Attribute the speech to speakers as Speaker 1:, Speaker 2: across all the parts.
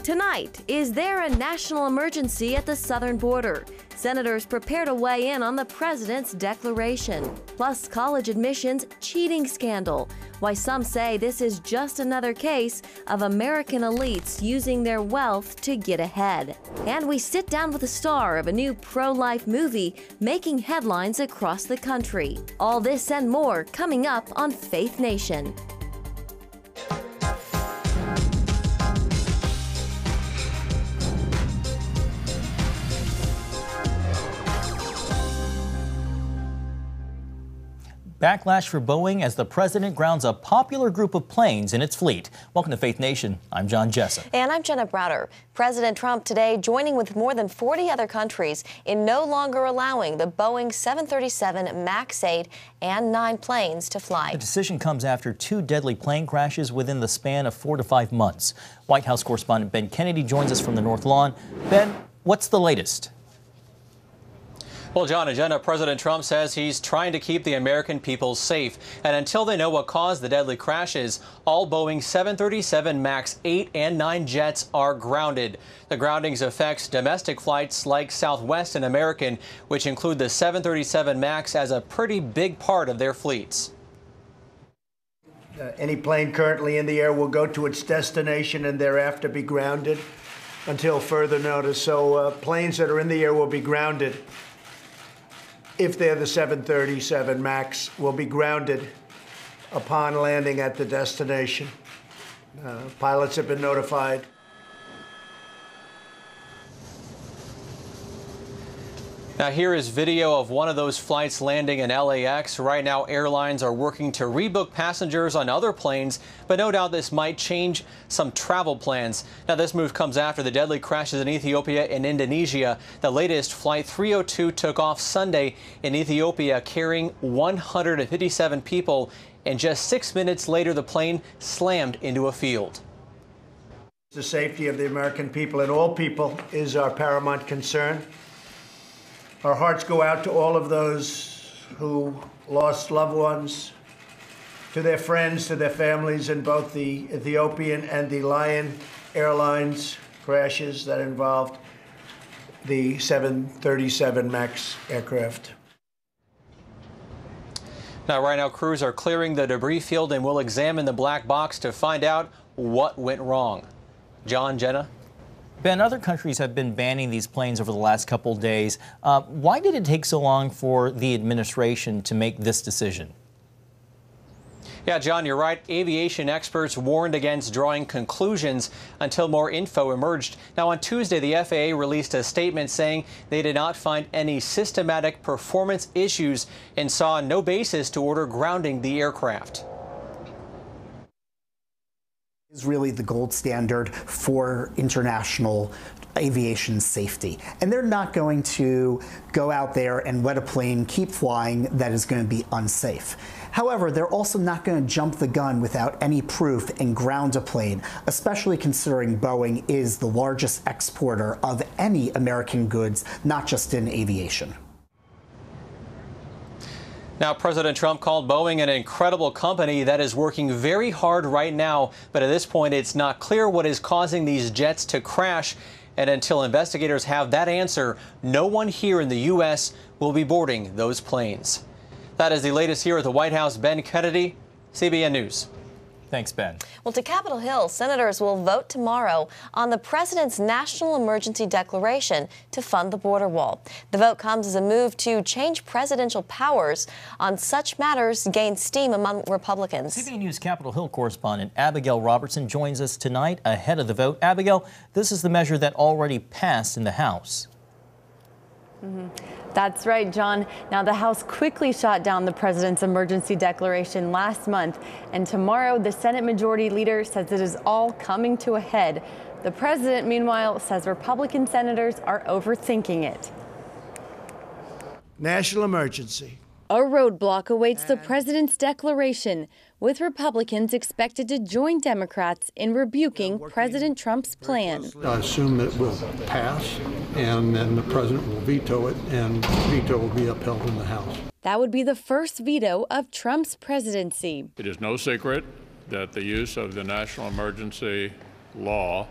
Speaker 1: Tonight, is there a national emergency at the southern border? Senators prepare to weigh in on the president's declaration. Plus, college admissions cheating scandal. Why some say this is just another case of American elites using their wealth to get ahead. And we sit down with the star of a new pro-life movie making headlines across the country. All this and more coming up on Faith Nation.
Speaker 2: Backlash for Boeing as the president grounds a popular group of planes in its fleet. Welcome to Faith Nation. I'm John Jessup.
Speaker 1: And I'm Jenna Bratcher. President Trump today joining with more than 40 other countries in no longer allowing the Boeing 737 MAX 8 and 9 planes to fly.
Speaker 2: The decision comes after 2 deadly plane crashes within the span of 4 to 5 months. White House correspondent Ben Kennedy joins us from the North Lawn. Ben, what's the latest?
Speaker 3: Well, John and Jenna, President Trump says he's trying to keep the American people safe. And until they know what caused the deadly crashes, all Boeing 737 MAX 8 and 9 jets are grounded. The groundings affects domestic flights like Southwest and American, which include the 737 MAX as a pretty big part of their fleets.
Speaker 4: Any plane currently in the air will go to its destination and thereafter be grounded until further notice. So planes that are in the air will be grounded. If they're the 737 MAX, will be grounded upon landing at the destination. Pilots have been notified.
Speaker 3: Now here is video of one of those flights landing in LAX. Right now, airlines are working to rebook passengers on other planes, but no doubt this might change some travel plans. Now this move comes after the deadly crashes in Ethiopia and Indonesia. The latest, Flight 302, took off Sunday in Ethiopia carrying 157 people, and just 6 minutes later the plane slammed into a field.
Speaker 4: The safety of the American people and all people is our paramount concern. Our hearts go out to all of those who lost loved ones, to their friends, to their families in both the Ethiopian and the Lion Airlines crashes that involved the 737 MAX aircraft.
Speaker 3: Now, right now, crews are clearing the debris field and will examine the black box to find out what went wrong. John, Jenna?
Speaker 2: Ben, other countries have been banning these planes over the last couple days. Why did it take so long for the administration to make this decision?
Speaker 3: Yeah, John, you're right. Aviation experts warned against drawing conclusions until more info emerged. Now, on Tuesday, the FAA released a statement saying they did not find any systematic performance issues and saw no basis to order grounding the aircraft.
Speaker 5: Is really the gold standard for international aviation safety. And they're not going to go out there and let a plane keep flying that is going to be unsafe. However, they're also not going to jump the gun without any proof and ground a plane, especially considering Boeing is the largest exporter of any American goods, not just in aviation.
Speaker 3: Now, President Trump called Boeing an incredible company that is working very hard right now. But at this point, it's not clear what is causing these jets to crash. And until investigators have that answer, no one here in the U.S. will be boarding those planes. That is the latest here at the White House. Ben Kennedy, CBN News.
Speaker 2: Thanks, Ben.
Speaker 1: Well, to Capitol Hill, senators will vote tomorrow on the president's national emergency declaration to fund the border wall. The vote comes as a move to change presidential powers on such matters gain steam among Republicans.
Speaker 2: CBN News Capitol Hill correspondent Abigail Robertson joins us tonight ahead of the vote. Abigail, this is the measure that already passed in the House.
Speaker 6: That's right, John. Now, the House quickly shot down the president's emergency declaration last month, and tomorrow the Senate Majority Leader says it is all coming to a head. The president, meanwhile, says Republican senators are overthinking it.
Speaker 4: National emergency.
Speaker 6: A roadblock awaits the president's declaration, with Republicans expected to join Democrats in rebuking President Trump's plan.
Speaker 7: I assume that it will pass, and then the president will veto it, and veto will be upheld in the House.
Speaker 6: That would be the first veto of Trump's presidency.
Speaker 8: It is no secret that the use of the national emergency law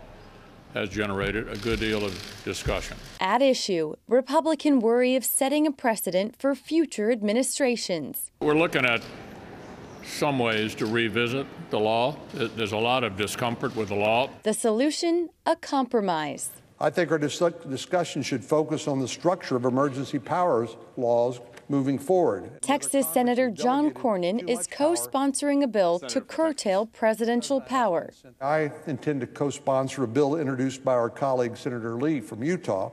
Speaker 8: has generated a good deal of discussion.
Speaker 6: At issue, Republican worry of setting a precedent for future administrations.
Speaker 8: We're looking at some ways to revisit the law. There's a lot of discomfort with the law.
Speaker 6: The solution, a compromise.
Speaker 9: I think our discussion should focus on the structure of emergency powers laws moving forward.
Speaker 6: Texas Senator John Cornyn is co-sponsoring a bill to curtail presidential power.
Speaker 9: I intend to co-sponsor a bill introduced by our colleague Senator Lee from Utah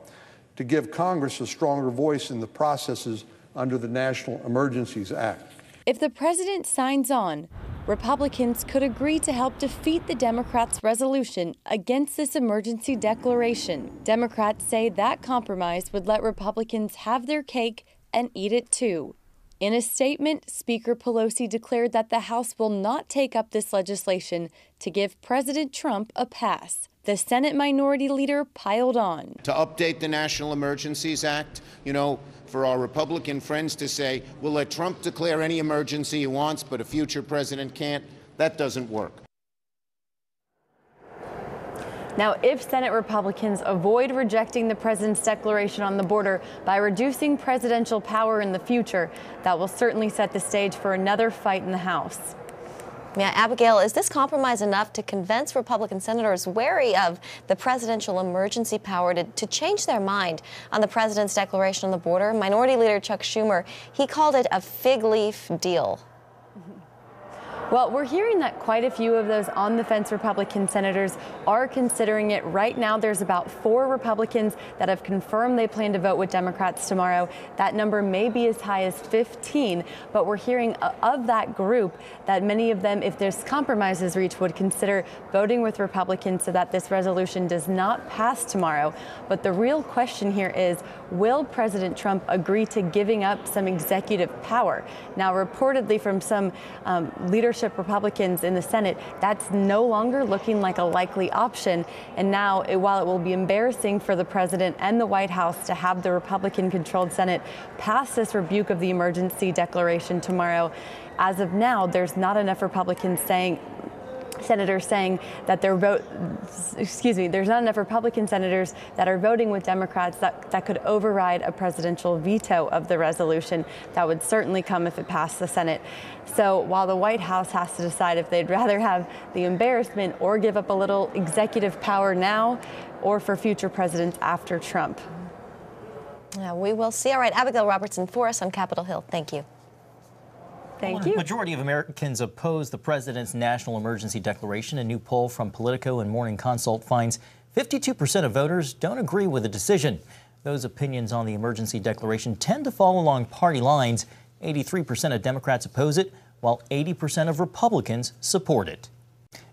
Speaker 9: to give Congress a stronger voice in the processes under the National Emergencies Act.
Speaker 6: If the president signs on, Republicans could agree to help defeat the Democrats' resolution against this emergency declaration. Democrats say that compromise would let Republicans have their cake and eat it too. In a statement, Speaker Pelosi declared that the House will not take up this legislation to give President Trump a pass. The Senate Minority Leader piled on.
Speaker 10: To update the National Emergencies Act, for our Republican friends to say, we'll let Trump declare any emergency he wants, but a future president can't, that doesn't work.
Speaker 6: Now, if Senate Republicans avoid rejecting the president's declaration on the border by reducing presidential power in the future, that will certainly set the stage for another fight in the House.
Speaker 1: Yeah, Abigail, is this compromise enough to convince Republican senators wary of the presidential emergency power to change their mind on the president's declaration on the border? Minority Leader Chuck Schumer, he called it a fig leaf deal.
Speaker 6: Well, we're hearing that quite a few of those on-the-fence Republican senators are considering it. Right now, there's about 4 Republicans that have confirmed they plan to vote with Democrats tomorrow. That number may be as high as 15, but we're hearing of that group that many of them, if this compromise is reached, would consider voting with Republicans so that this resolution does not pass tomorrow. But the real question here is, will President Trump agree to giving up some executive power? Now, reportedly from some leadership Republicans in the Senate, that's no longer looking like a likely option. And now, while it will be embarrassing for the president and the White House to have the Republican-controlled Senate pass this rebuke of the emergency declaration tomorrow, as of now, there's not enough senators saying that there's not enough Republican senators that are voting with Democrats that could override a presidential veto of the resolution. That would certainly come if it passed the Senate. So while the White House has to decide if they'd rather have the embarrassment or give up a little executive power now or for future presidents after Trump.
Speaker 1: Yeah, we will see. All right, Abigail Robertson for us on Capitol Hill. Thank you.
Speaker 6: Thank you.
Speaker 2: The majority of Americans oppose the president's national emergency declaration. A new poll from Politico and Morning Consult finds 52% of voters don't agree with the decision. Those opinions on the emergency declaration tend to fall along party lines. 83% of Democrats oppose it, while 80% of Republicans support it.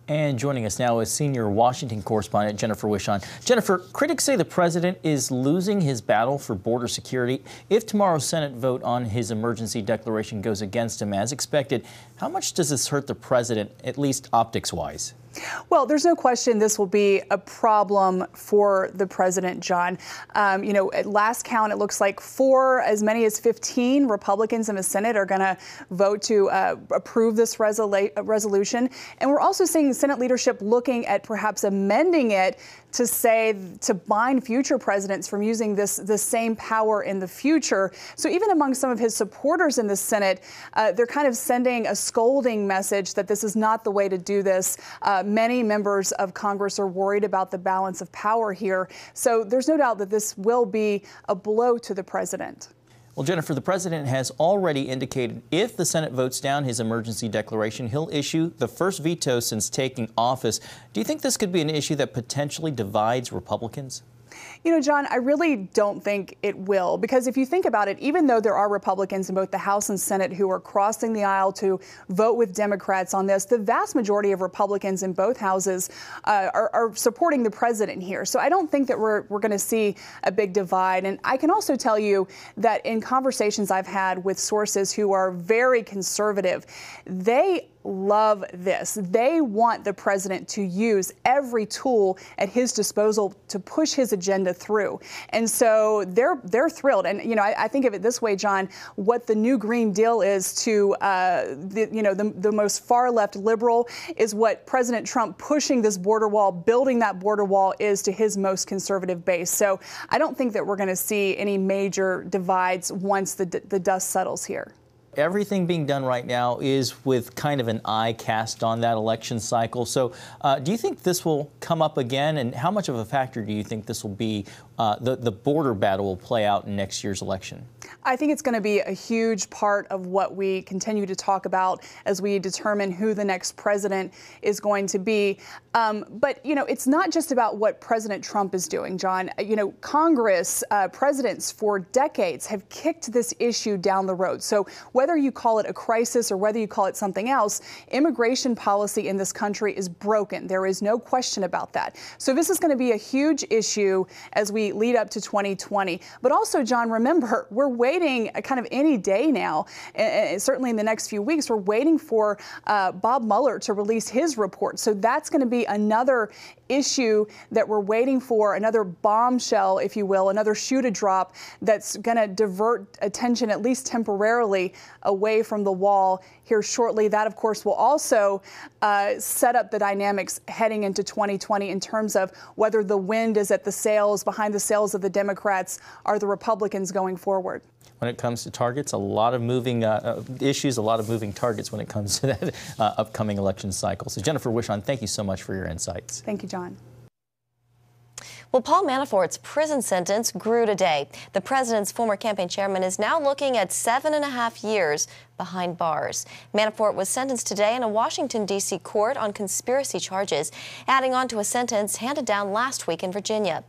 Speaker 2: And joining us now is senior Washington correspondent Jennifer Wishon. Jennifer, critics say the president is losing his battle for border security. If tomorrow's Senate vote on his emergency declaration goes against him as expected, how much does this hurt the president, at least optics-wise?
Speaker 11: Well, there's no question this will be a problem for the president, John. At last count, it looks like as many as 15 Republicans in the Senate are going to vote to approve this resolution. And we're also seeing Senate leadership looking at perhaps amending it to bind future presidents from using this same power in the future. So even among some of his supporters in the Senate, they're kind of sending a scolding message that this is not the way to do this. Many members of Congress are worried about the balance of power here. So there's no doubt that this will be a blow to the president.
Speaker 2: Well, Jennifer, the president has already indicated if the Senate votes down his emergency declaration, he'll issue the first veto since taking office. Do you think this could be an issue that potentially divides Republicans?
Speaker 11: John, I really don't think it will, because if you think about it, even though there are Republicans in both the House and Senate who are crossing the aisle to vote with Democrats on this, the vast majority of Republicans in both houses are supporting the president here. So I don't think that we're going to see a big divide. And I can also tell you that in conversations I've had with sources who are very conservative, they love this. They want the president to use every tool at his disposal to push his agenda through. And so they're thrilled. And, I think of it this way, John, what the new Green Deal is to, the most far left liberal is what President Trump pushing this border wall, building that border wall is to his most conservative base. So I don't think that we're going to see any major divides once the dust settles here.
Speaker 2: Everything being done right now is with kind of an eye cast on that election cycle. So do you think this will come up again? And how much of a factor do you think this will be, the border battle will play out in next year's election?
Speaker 11: I think it's going to be a huge part of what we continue to talk about as we determine who the next president is going to be. But, it's not just about what President Trump is doing, John. Congress, presidents for decades have kicked this issue down the road. So whether you call it a crisis or whether you call it something else, immigration policy in this country is broken. There is no question about that. So this is going to be a huge issue as we lead up to 2020. But also, John, remember, we're waiting kind of any day now, certainly in the next few weeks, we're waiting for Bob Mueller to release his report. So that's going to be another issue that we're waiting for, another bombshell, if you will, another shoe to drop that's going to divert attention, at least temporarily, away from the wall here shortly. That, of course, will also set up the dynamics heading into 2020 in terms of whether the wind is at the sails, behind the sails of the Democrats, are the Republicans going forward.
Speaker 2: When it comes to targets, a lot of moving issues, a lot of moving targets when it comes to that upcoming election cycle. So Jennifer Wishon, thank you so much for your insights.
Speaker 11: Thank you, John.
Speaker 1: Well, Paul Manafort's prison sentence grew today. The president's former campaign chairman is now looking at 7.5 years behind bars. Manafort was sentenced today in a Washington, D.C. court on conspiracy charges, adding on to a sentence handed down last week in Virginia.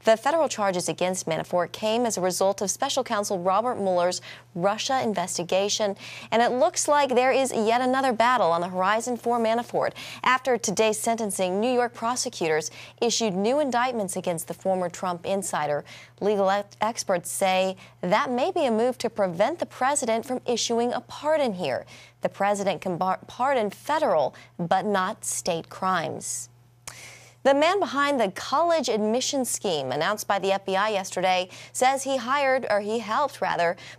Speaker 1: The federal charges against Manafort came as a result of special counsel Robert Mueller's Russia investigation, and it looks like there is yet another battle on the horizon for Manafort. After today's sentencing, New York prosecutors issued new indictments against the former Trump insider. Legal experts say that may be a move to prevent the president from issuing a pardon here. The president can pardon federal but not state crimes. The man behind the college admission scheme announced by the FBI yesterday says he helped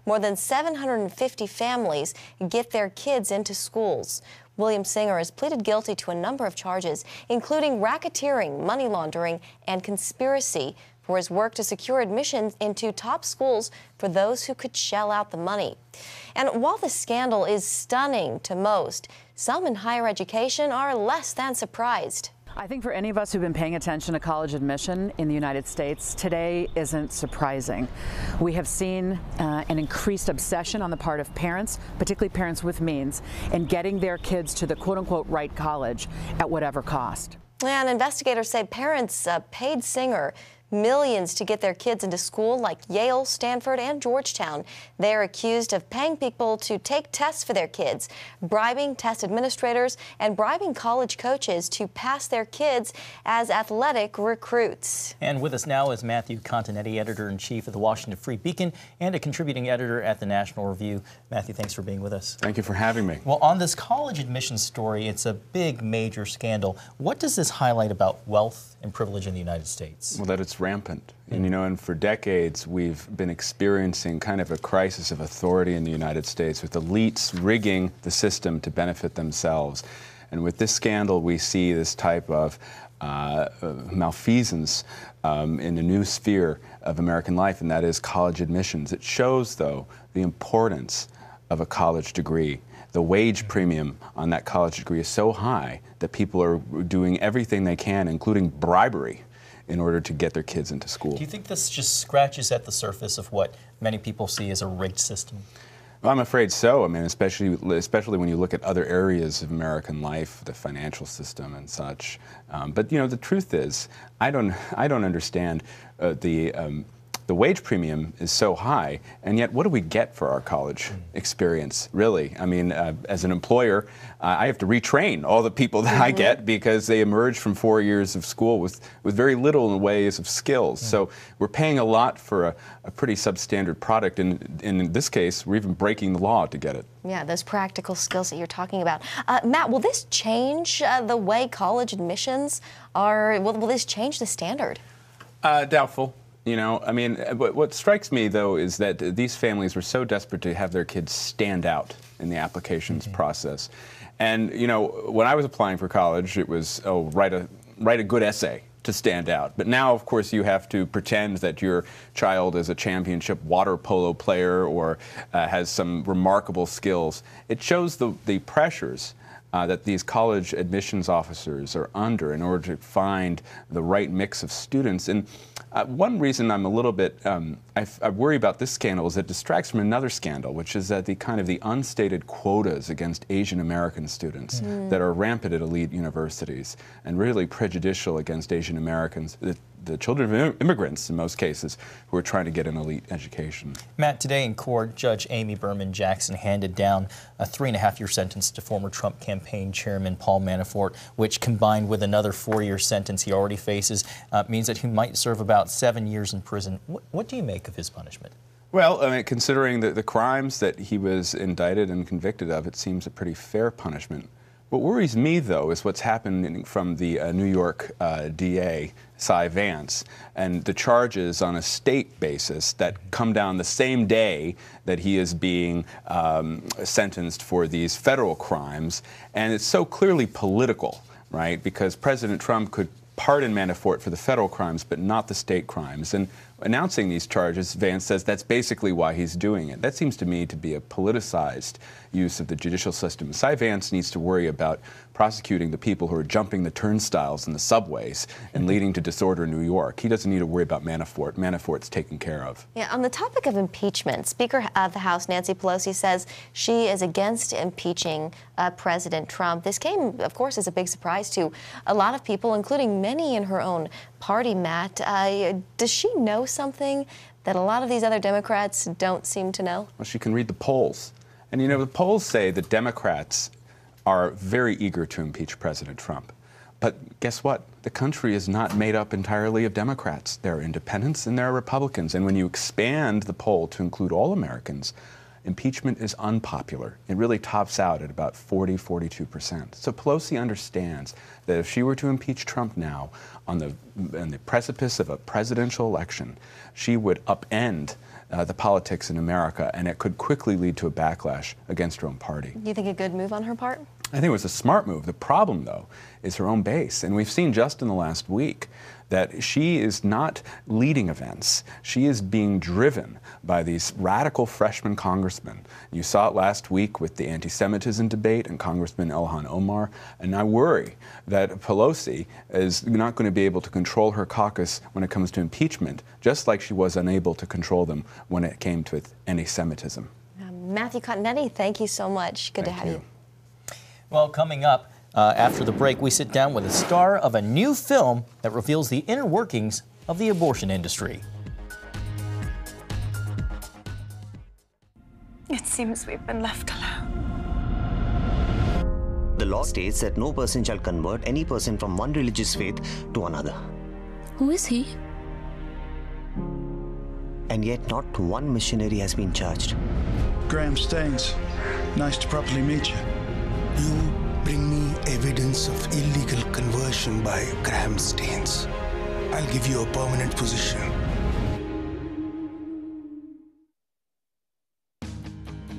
Speaker 1: more than 750 families get their kids into schools. William Singer has pleaded guilty to a number of charges, including racketeering, money laundering, and conspiracy for his work to secure admissions into top schools for those who could shell out the money. And while the scandal is stunning to most, some in higher education are less than surprised.
Speaker 12: I think for any of us who've been paying attention to college admission in the United States, today isn't surprising. We have seen an increased obsession on the part of parents, particularly parents with means, in getting their kids to the quote-unquote right college at whatever cost.
Speaker 1: And investigators say parents paid Singer millions to get their kids into school like Yale, Stanford, and Georgetown. They are accused of paying people to take tests for their kids, bribing test administrators, and bribing college coaches to pass their kids as athletic recruits.
Speaker 2: And with us now is Matthew Continetti, editor-in-chief of the Washington Free Beacon and a contributing editor at the National Review. Matthew, thanks for being with us.
Speaker 13: Thank you for having me.
Speaker 2: Well, on this college admissions story, it's a big, major scandal. What does this highlight about wealth and privilege in the United States?
Speaker 13: Well, that it's rampant. And, and for decades, we've been experiencing kind of a crisis of authority in the United States, with elites rigging the system to benefit themselves. And with this scandal, we see this type of malfeasance in a new sphere of American life, and that is college admissions. It shows, though, the importance of a college degree. The wage premium on that college degree is so high that people are doing everything they can, including bribery, in order to get their kids into school.
Speaker 2: Do you think this just scratches at the surface of what many people see as a rigged system?
Speaker 13: Well, I'm afraid so. I mean, especially when you look at other areas of American life, the financial system and such. But the truth is, I don't understand the the wage premium is so high, and yet what do we get for our college experience, really? I mean, as an employer, I have to retrain all the people that I get because they emerge from 4 years of school with very little in the ways of skills. So we're paying a lot for a pretty substandard product, and in this case, we're even breaking the law to get it.
Speaker 14: Yeah, those practical skills that you're talking about. Matt, will this change the way college admissions are? Will this change the standard?
Speaker 13: Doubtful. You know, I mean, what strikes me, though, is that these families were so desperate to have their kids stand out in the applications process. And, you know, when I was applying for college, it was, write a good essay to stand out. But now, of course, you have to pretend that your child is a championship water polo player or has some remarkable skills. It shows the pressures that these college admissions officers are under in order to find the right mix of students. And one reason I'm a little bit, I worry about this scandal is it distracts from another scandal, which is that the unstated quotas against Asian American students that are rampant at elite universities and really prejudicial against Asian Americans, the children of immigrants in most cases, who are trying to get an elite education.
Speaker 2: Matt, today in court, Judge Amy Berman Jackson handed down a 3.5-year sentence to former Trump campaign chairman Paul Manafort, which combined with another 4-year sentence he already faces means that he might serve about 7 years in prison. What do you make of his punishment?
Speaker 13: Well, I mean, considering the crimes that he was indicted and convicted of, it seems a pretty fair punishment. What worries me, though, is what's happening from the New York DA, Cy Vance, and the charges on a state basis that come down the same day that he is being sentenced for these federal crimes. And it's so clearly political, right? Because President Trump could pardon Manafort for the federal crimes, but not the state crimes. And announcing these charges, Vance says that's basically why he's doing it. That seems to me to be a politicized use of the judicial system. Cy Vance needs to worry about prosecuting the people who are jumping the turnstiles in the subways and leading to disorder in New York. He doesn't need to worry about Manafort. Manafort's taken care of.
Speaker 14: Yeah, on the topic of impeachment, Speaker of the House Nancy Pelosi says she is against impeaching President Trump. This came, of course, as a big surprise to a lot of people, including many in her own party, Matt. Does she know something that a lot of these other Democrats don't seem to know?
Speaker 13: Well, she can read the polls. And, you know, the polls say that Democrats are very eager to impeach President Trump. But guess what? The country is not made up entirely of Democrats. There are independents and there are Republicans. And when you expand the poll to include all Americans, impeachment is unpopular. It really tops out at about 42%. So Pelosi understands that if she were to impeach Trump now on the precipice of a presidential election, she would upend the politics in America, and it could quickly lead to a backlash against her own party.
Speaker 14: Do you think a good move on her part?
Speaker 13: I think it was a smart move. The problem, though, is her own base. And we've seen just in the last week that she is not leading events. She is being driven by these radical freshman congressmen. You saw it last week with the anti-Semitism debate and Congressman Ilhan Omar. And I worry that Pelosi is not going to be able to control her caucus when it comes to impeachment, just like she was unable to control them when it came to anti-Semitism.
Speaker 14: Matthew Continetti, thank you so much. Good to have you.
Speaker 2: Well, coming up after the break, we sit down with a star of a new film that reveals the inner workings of the abortion industry.
Speaker 15: It seems we've been left alone.
Speaker 16: The law states that no person shall convert any person from one religious faith to another.
Speaker 15: Who is he?
Speaker 16: And yet not one missionary has been charged.
Speaker 17: Graham Staines, nice to properly meet you.
Speaker 18: You bring me evidence of illegal conversion by Graham Staines. I'll give you a permanent position.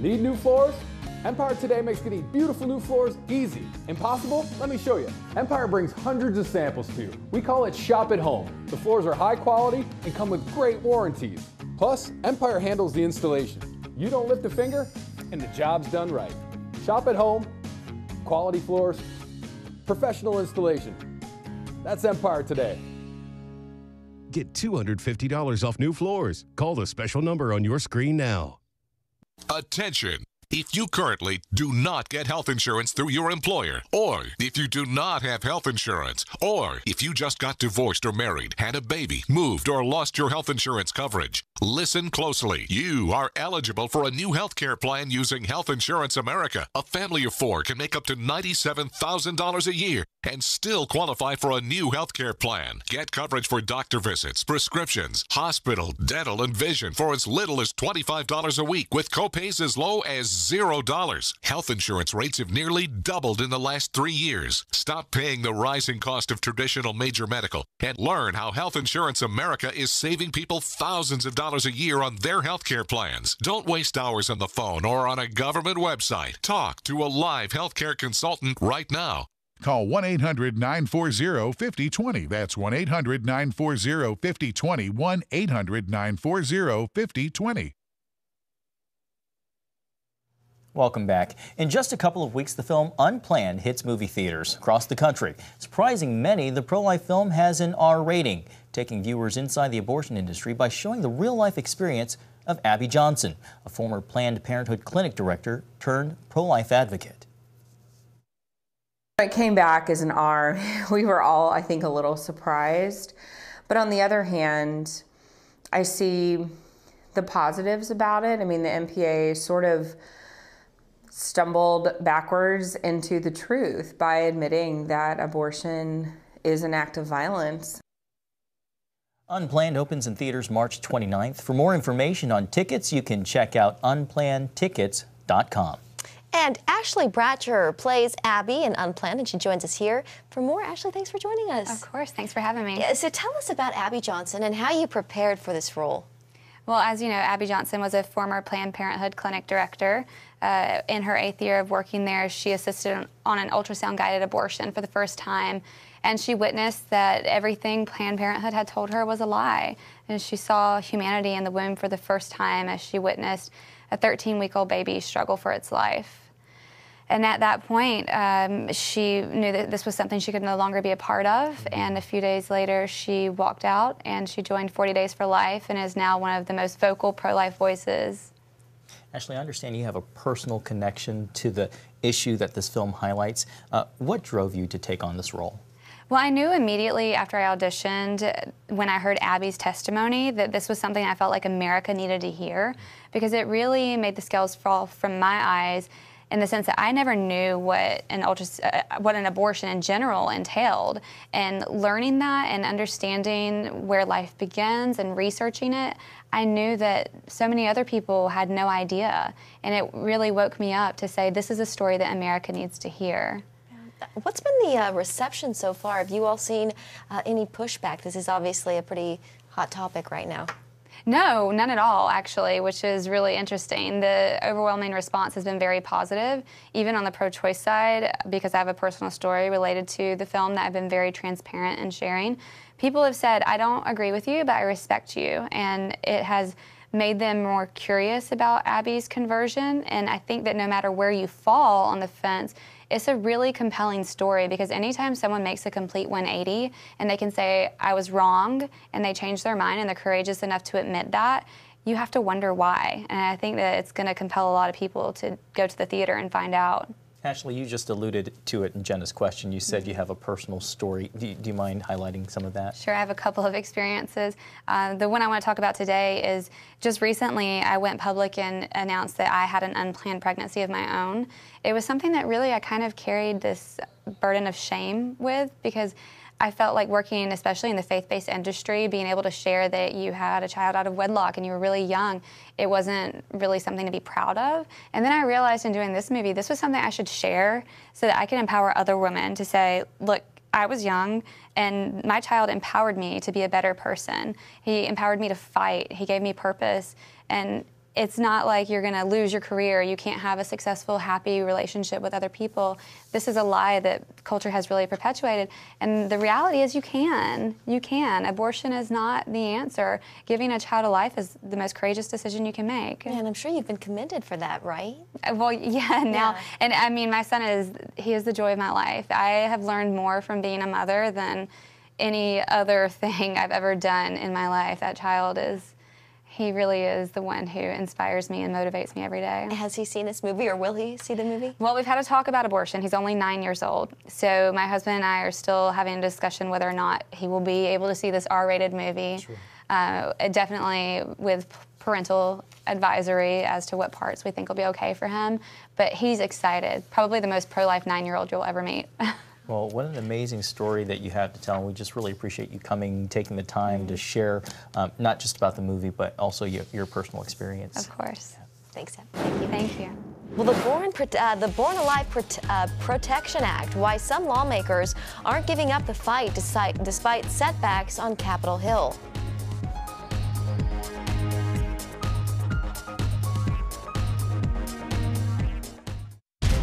Speaker 19: Need new floors? Empire Today makes getting beautiful new floors easy. Impossible? Let me show you. Empire brings hundreds of samples to you. We call it Shop at Home. The floors are high quality and come with great warranties. Plus, Empire handles the installation. You don't lift a finger, and the job's done right. Shop at Home, quality floors, professional installation. That's Empire Today.
Speaker 20: Get $250 off new floors. Call the special number on your screen now.
Speaker 21: Attention! If you currently do not get health insurance through your employer, or if you do not have health insurance, or if you just got divorced or married, had a baby, moved, or lost your health insurance coverage, listen closely. You are eligible for a new health care plan using Health Insurance America. A family of 4 can make up to $97,000 a year and still qualify for a new health care plan. Get coverage for doctor visits, prescriptions, hospital, dental, and vision for as little as $25 a week, with copays as low as $0. Health insurance rates have nearly doubled in the last 3 years. Stop paying the rising cost of traditional major medical and learn how Health Insurance America is saving people thousands of dollars a year on their health care plans. Don't waste hours on the phone or on a government website. Talk to a live health care consultant right now.
Speaker 22: Call 1-800-940-5020. That's 1-800-940-5020. 1-800-940-5020.
Speaker 2: Welcome back. In just a couple of weeks, the film Unplanned hits movie theaters across the country. Surprising many, the pro-life film has an R rating, taking viewers inside the abortion industry by showing the real-life experience of Abby Johnson, a former Planned Parenthood clinic director turned pro-life advocate.
Speaker 23: It came back as an R. We were all, I think, a little surprised. But on the other hand, I see the positives about it. I mean, the MPA sort of stumbled backwards into the truth by admitting that abortion is an act of violence.
Speaker 2: Unplanned opens in theaters March 29th. For more information on tickets, you can check out unplannedtickets.com.
Speaker 14: And Ashley Bratcher plays Abby in Unplanned, and she joins us here for more. Ashley, thanks for joining us.
Speaker 24: Of course, thanks for having me.
Speaker 14: Yeah, so tell us about Abby Johnson and how you prepared for this role.
Speaker 24: Well, as you know, Abby Johnson was a former Planned Parenthood clinic director. In her 8th year of working there, she assisted on an ultrasound-guided abortion for the first time, and she witnessed that everything Planned Parenthood had told her was a lie. And she saw humanity in the womb for the first time as she witnessed a 13-week-old baby struggle for its life. And at that point, she knew that this was something she could no longer be a part of. And a few days later, she walked out and she joined 40 Days for Life and is now one of the most vocal pro-life voices.
Speaker 2: Ashley, I understand you have a personal connection to the issue that this film highlights. What drove you to take on this role?
Speaker 24: Well, I knew immediately after I auditioned, when I heard Abby's testimony, that this was something I felt like America needed to hear, because it really made the scales fall from my eyes, in the sense that I never knew what an abortion in general entailed. And learning that and understanding where life begins and researching it, I knew that so many other people had no idea. And it really woke me up to say, this is a story that America needs to hear.
Speaker 14: What's been the reception so far? Have you all seen any pushback? This is obviously a pretty hot topic right now.
Speaker 24: No, none at all, actually, which is really interesting. The overwhelming response has been very positive, even on the pro-choice side, because I have a personal story related to the film that I've been very transparent in sharing. People have said, I don't agree with you, but I respect you, and it has made them more curious about Abby's conversion, and I think that no matter where you fall on the fence, it's a really compelling story, because anytime someone makes a complete 180 and they can say, I was wrong, and they change their mind and they're courageous enough to admit that, you have to wonder why. And I think that it's going to compel a lot of people to go to the theater and find out.
Speaker 2: Ashley, you just alluded to it in Jenna's question. You said you have a personal story. Do you mind highlighting some of that?
Speaker 24: Sure, I have a couple of experiences. The one I want to talk about today is just recently I went public and announced that I had an unplanned pregnancy of my own. It was something that really I kind of carried this burden of shame with, because I felt like working, especially in the faith-based industry, being able to share that you had a child out of wedlock and you were really young, it wasn't really something to be proud of. And then I realized in doing this movie, this was something I should share so that I can empower other women to say, look, I was young and my child empowered me to be a better person. He empowered me to fight. He gave me purpose. And it's not like you're going to lose your career. You can't have a successful, happy relationship with other people. This is a lie that culture has really perpetuated. And the reality is you can. You can. Abortion is not the answer. Giving a child a life is the most courageous decision you can make.
Speaker 14: Yeah, and I'm sure you've been commended for that, right?
Speaker 24: Well, yeah, now. Yeah. And I mean, my son he is the joy of my life. I have learned more from being a mother than any other thing I've ever done in my life. That child He really is the one who inspires me and motivates me every day.
Speaker 14: Has he seen this movie, or will he see the movie?
Speaker 24: Well, we've had a talk about abortion. He's only 9 years old. So my husband and I are still having a discussion whether or not he will be able to see this R-rated movie. Sure. Definitely with parental advisory as to what parts we think will be okay for him. But he's excited. Probably the most pro-life 9-year-old you'll ever meet.
Speaker 2: Well, what an amazing story that you have to tell, and we just really appreciate you coming, taking the time to share not just about the movie, but also your personal experience.
Speaker 24: Of course.
Speaker 14: Yeah. Thanks, Em.
Speaker 24: Thank you. Thank you.
Speaker 14: Well, the Born Alive Protection Act, why some lawmakers aren't giving up the fight despite setbacks on Capitol Hill.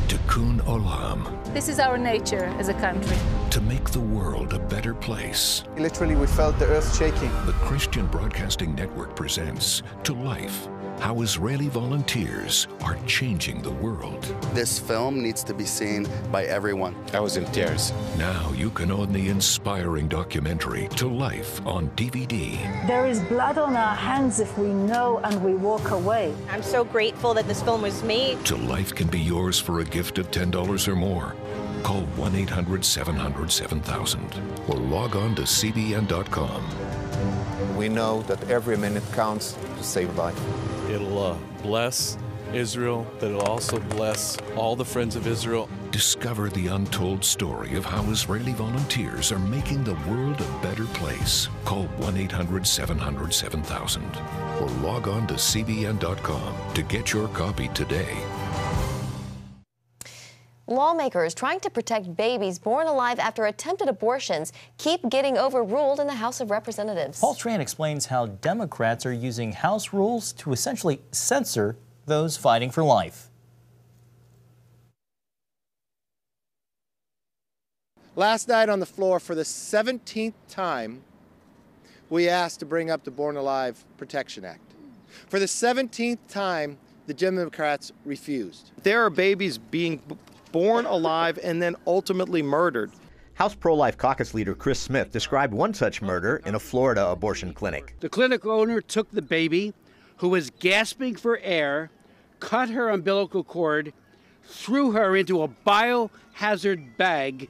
Speaker 21: Tikkun Olam.
Speaker 3: This is our nature as a country.
Speaker 21: To make the world a better place.
Speaker 4: Literally, we felt the earth shaking.
Speaker 21: The Christian Broadcasting Network presents To Life, how Israeli volunteers are changing the world.
Speaker 5: This film needs to be seen by everyone.
Speaker 22: I was in tears.
Speaker 21: Now you can own the inspiring documentary To Life on DVD.
Speaker 3: There is blood on our hands if we know and we walk away.
Speaker 25: I'm so grateful that this film was made.
Speaker 21: To Life can be yours for a gift of $10 or more. Call 1-800-700-7000 or log on to cbn.com.
Speaker 22: We know that every minute counts to save life.
Speaker 26: It'll bless Israel, but it'll also bless all the friends of Israel.
Speaker 21: Discover the untold story of how Israeli volunteers are making the world a better place. Call 1-800-700-7000 or log on to cbn.com to get your copy today.
Speaker 14: Lawmakers trying to protect babies born alive after attempted abortions keep getting overruled in the House of Representatives.
Speaker 2: Paul Strand explains how Democrats are using House rules to essentially censor those fighting for life.
Speaker 27: Last night on the floor, for the 17th time, we asked to bring up the Born Alive Protection Act. For the 17th time, the Democrats refused.
Speaker 28: There are babies being born alive and then ultimately murdered.
Speaker 29: House Pro-Life Caucus leader Chris Smith described one such murder in a Florida abortion clinic.
Speaker 30: The clinic owner took the baby, who was gasping for air, cut her umbilical cord, threw her into a biohazard bag,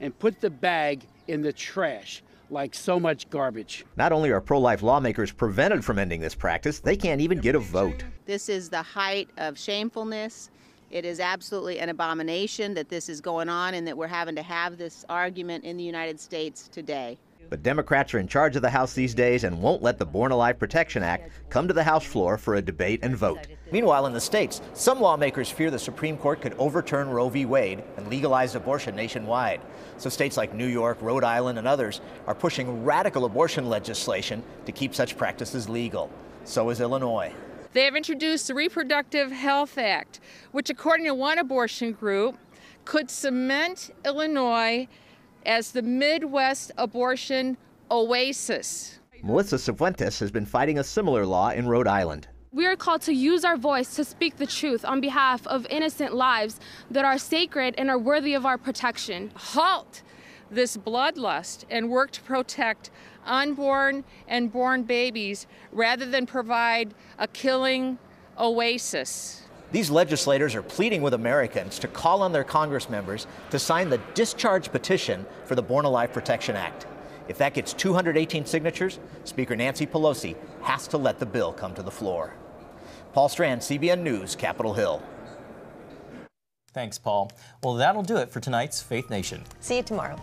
Speaker 30: and put the bag in the trash like so much garbage.
Speaker 29: Not only are pro-life lawmakers prevented from ending this practice, they can't even get a vote.
Speaker 31: This is the height of shamefulness. It is absolutely an abomination that this is going on and that we're having to have this argument in the United States today.
Speaker 29: But Democrats are in charge of the House these days and won't let the Born Alive Protection Act come to the House floor for a debate and vote.
Speaker 32: Meanwhile, in the states, some lawmakers fear the Supreme Court could overturn Roe v. Wade and legalize abortion nationwide. So states like New York, Rhode Island, and others are pushing radical abortion legislation to keep such practices legal. So is Illinois.
Speaker 33: They have introduced the Reproductive Health Act, which, according to one abortion group, could cement Illinois as the Midwest abortion oasis.
Speaker 29: Melissa Cifuentes has been fighting a similar law in Rhode Island.
Speaker 34: We are called to use our voice to speak the truth on behalf of innocent lives that are sacred and are worthy of our protection.
Speaker 33: Halt this bloodlust and work to protect unborn and born babies rather than provide a killing oasis.
Speaker 32: These legislators are pleading with Americans to call on their Congress members to sign the discharge petition for the Born Alive Protection Act. If that gets 218 signatures, Speaker Nancy Pelosi has to let the bill come to the floor. Paul Strand, CBN News, Capitol Hill.
Speaker 2: Thanks, Paul. Well, that'll do it for tonight's Faith Nation.
Speaker 14: See you tomorrow.